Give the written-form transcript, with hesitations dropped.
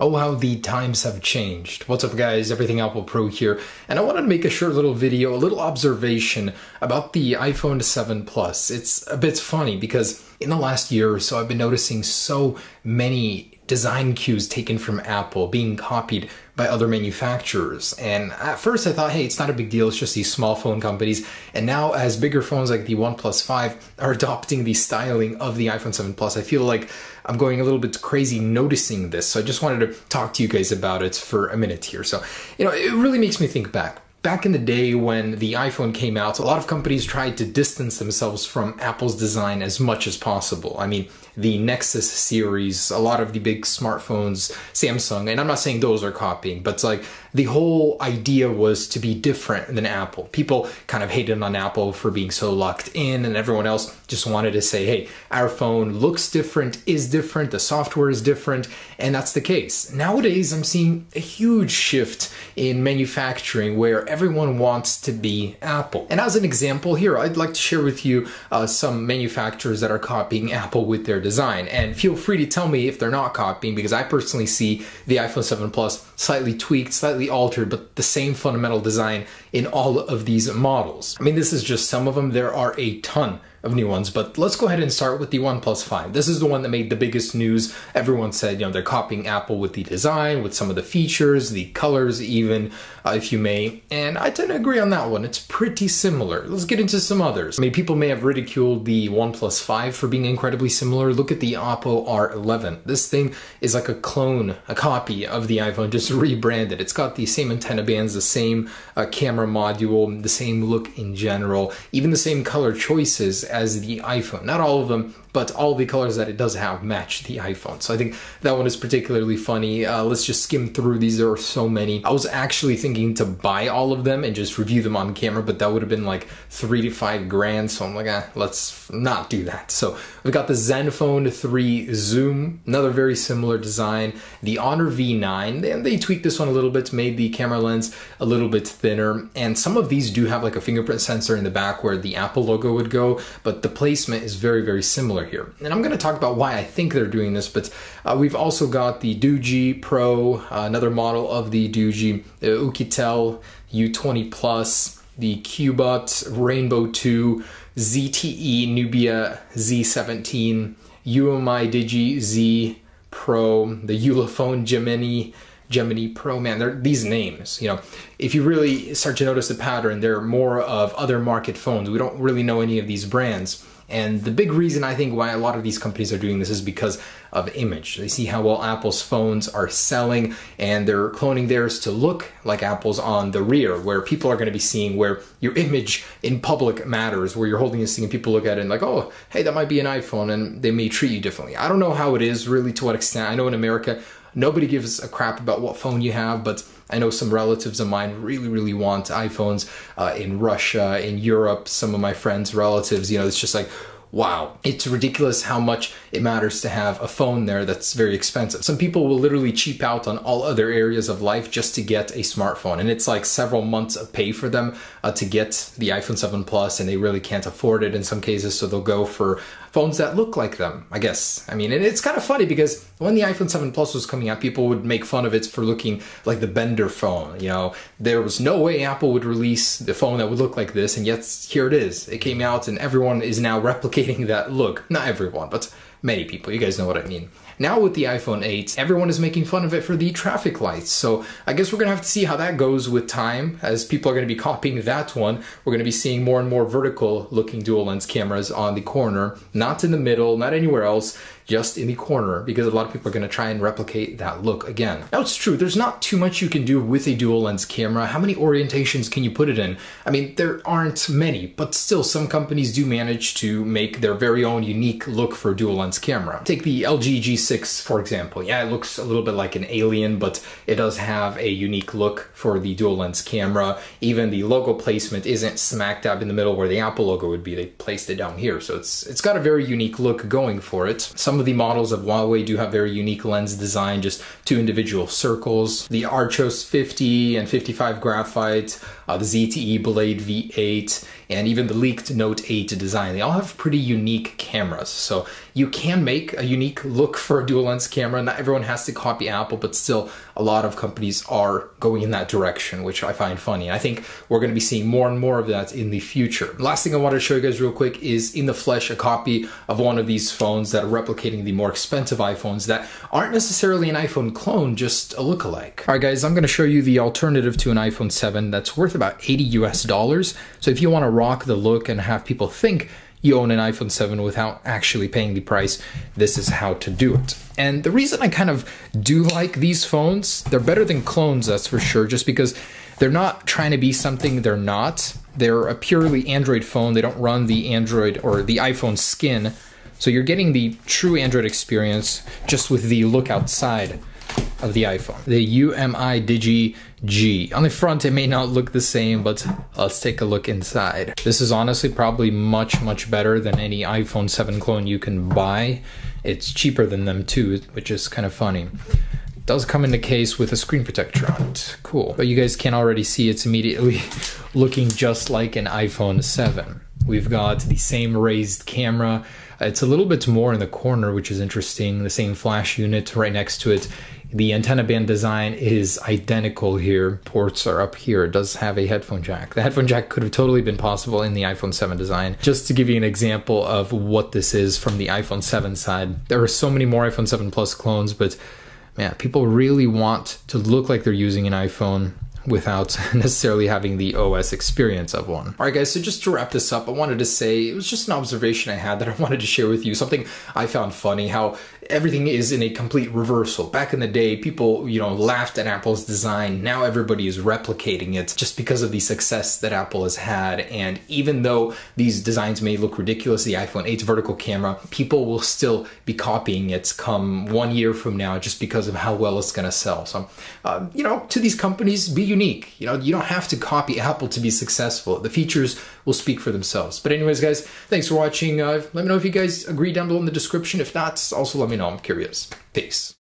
Oh, how the times have changed. What's up, guys? Everything Apple Pro here, and I wanted to make a short little video, a little observation about the iPhone 7 Plus. It's a bit funny because in the last year or so, I've been noticing so many design cues taken from Apple being copied by other manufacturers. And at first I thought, hey, it's not a big deal, it's just these small phone companies. And now as bigger phones like the OnePlus 5 are adopting the styling of the iPhone 7 Plus, I feel like I'm going a little bit crazy noticing this. So I just wanted to talk to you guys about it for a minute here. So, it really makes me think back. Back in the day when the iPhone came out, a lot of companies tried to distance themselves from Apple's design as much as possible. I mean, the Nexus series, a lot of the big smartphones, Samsung, and I'm not saying those are copying, but it's like the whole idea was to be different than Apple. People kind of hated on Apple for being so locked in, and everyone else just wanted to say, hey, our phone looks different, is different, the software is different, and that's the case. Nowadays, I'm seeing a huge shift in manufacturing where everyone wants to be Apple. And as an example here, I'd like to share with you some manufacturers that are copying Apple with their design. And feel free to tell me if they're not copying, because I personally see the iPhone 7 Plus slightly tweaked, slightly altered, but the same fundamental design in all of these models. I mean, this is just some of them. There are a ton of new ones, but let's go ahead and start with the OnePlus 5. This is the one that made the biggest news. Everyone said, they're copying Apple with the design, with some of the features, the colors even, if you may. And I tend to agree on that one. It's pretty similar. Let's get into some others. I mean, people may have ridiculed the OnePlus 5 for being incredibly similar. Look at the Oppo R11. This thing is like a clone, a copy of the iPhone, just rebranded. It's got the same antenna bands, the same camera module, the same look in general, even the same color choices as the iPhone. Not all of them, but all the colors that it does have match the iPhone. So I think that one is particularly funny. Let's just skim through these. There are so many. I was actually thinking to buy all of them and just review them on camera, but that would have been like $3 to $5 grand. So I'm like, let's not do that. So we've got the Zenfone 3 Zoom, another very similar design. The Honor V9, and they tweaked this one a little bit, made the camera lens a little bit thinner. And some of these do have like a fingerprint sensor in the back where the Apple logo would go, but the placement is very, very similar here. And I'm going to talk about why I think they're doing this, but we've also got the Doogee Pro, another model of the Doogee, the Oukitel U20 Plus, the Cubot Rainbow 2, ZTE Nubia Z17, UMI Digi Z Pro, the Ulefone Gemini Pro. Man, these names, if you really start to notice the pattern, they're more of other market phones. We don't really know any of these brands. And the big reason I think why a lot of these companies are doing this is because of image. They see how well Apple's phones are selling, and they're cloning theirs to look like Apple's on the rear, where people are going to be seeing where your image in public matters, where you're holding this thing and people look at it and like, oh, hey, that might be an iPhone, and they may treat you differently. I don't know how it is really, to what extent. I know in America, nobody gives a crap about what phone you have, but I know some relatives of mine really, really want iPhones in Russia, in Europe, some of my friends' relatives, it's just like, wow, it's ridiculous how much it matters to have a phone there that's very expensive. Some people will literally cheap out on all other areas of life just to get a smartphone. And it's like several months of pay for them to get the iPhone 7 Plus, and they really can't afford it in some cases. So they'll go for phones that look like them, I guess. I mean, and it's kind of funny because when the iPhone 7 Plus was coming out, people would make fun of it for looking like the Bender phone. There was no way Apple would release the phone that would look like this, and yet here it is. It came out and everyone is now replicating that look. Not everyone, but many people. You guys know what I mean. Now with the iPhone 8, everyone is making fun of it for the traffic lights. So I guess we're going to have to see how that goes with time. As people are going to be copying that one, we're going to be seeing more and more vertical looking dual lens cameras on the corner, not in the middle, not anywhere else, just in the corner, because a lot of people are going to try and replicate that look again. Now it's true, there's not too much you can do with a dual lens camera. How many orientations can you put it in? I mean, there aren't many, but still some companies do manage to make their very own unique look for a dual lens camera. Take the LG G6, for example. Yeah, it looks a little bit like an alien, but it does have a unique look for the dual lens camera. Even the logo placement isn't smack dab in the middle where the Apple logo would be. They placed it down here. So it's got a very unique look going for it. Some Some of the models of Huawei do have very unique lens design, just two individual circles. The Archos 50 and 55 graphite, the ZTE Blade V8, and even the leaked Note 8 design. They all have pretty unique cameras. So you can make a unique look for a dual lens camera. Not everyone has to copy Apple, but still a lot of companies are going in that direction, which I find funny. I think we're going to be seeing more and more of that in the future. Last thing I wanted to show you guys real quick is in the flesh a copy of one of these phones that are replicating the more expensive iPhones that aren't necessarily an iPhone clone, just a lookalike. All right, guys, I'm going to show you the alternative to an iPhone 7 that's worth about $80 US. So if you want to rock the look and have people think you own an iPhone 7 without actually paying the price, this is how to do it. And the reason I kind of do like these phones, they're better than clones, that's for sure, just because they're not trying to be something they're not. They're a purely Android phone. They don't run the Android or the iPhone skin. So you're getting the true Android experience just with the look outside of the iPhone. The UMI Digi G. On the front, it may not look the same, but let's take a look inside. This is honestly probably much better than any iPhone 7 clone you can buy. It's cheaper than them too, which is kind of funny. It does come in the case with a screen protector on it. Cool. But you guys can already see it's immediately looking just like an iPhone 7. We've got the same raised camera. It's a little bit more in the corner, which is interesting. The same flash unit right next to it. The antenna band design is identical here. Ports are up here. It does have a headphone jack. The headphone jack could have totally been possible in the iPhone 7 design. Just to give you an example of what this is from the iPhone 7 side. There are so many more iPhone 7 Plus clones, but man, people really want to look like they're using an iPhone without necessarily having the OS experience of one. All right, guys, so just to wrap this up, I wanted to say, it was just an observation I had that I wanted to share with you, something I found funny, how everything is in a complete reversal. Back in the day, people, laughed at Apple's design. Now everybody is replicating it just because of the success that Apple has had. And even though these designs may look ridiculous, the iPhone 8's vertical camera, people will still be copying it come 1 year from now just because of how well it's gonna sell. So, to these companies, be unique. You don't have to copy Apple to be successful. The features will speak for themselves. But anyways, guys, thanks for watching. Let me know if you guys agree down below in the description. If not, also let me know. I'm curious. Peace.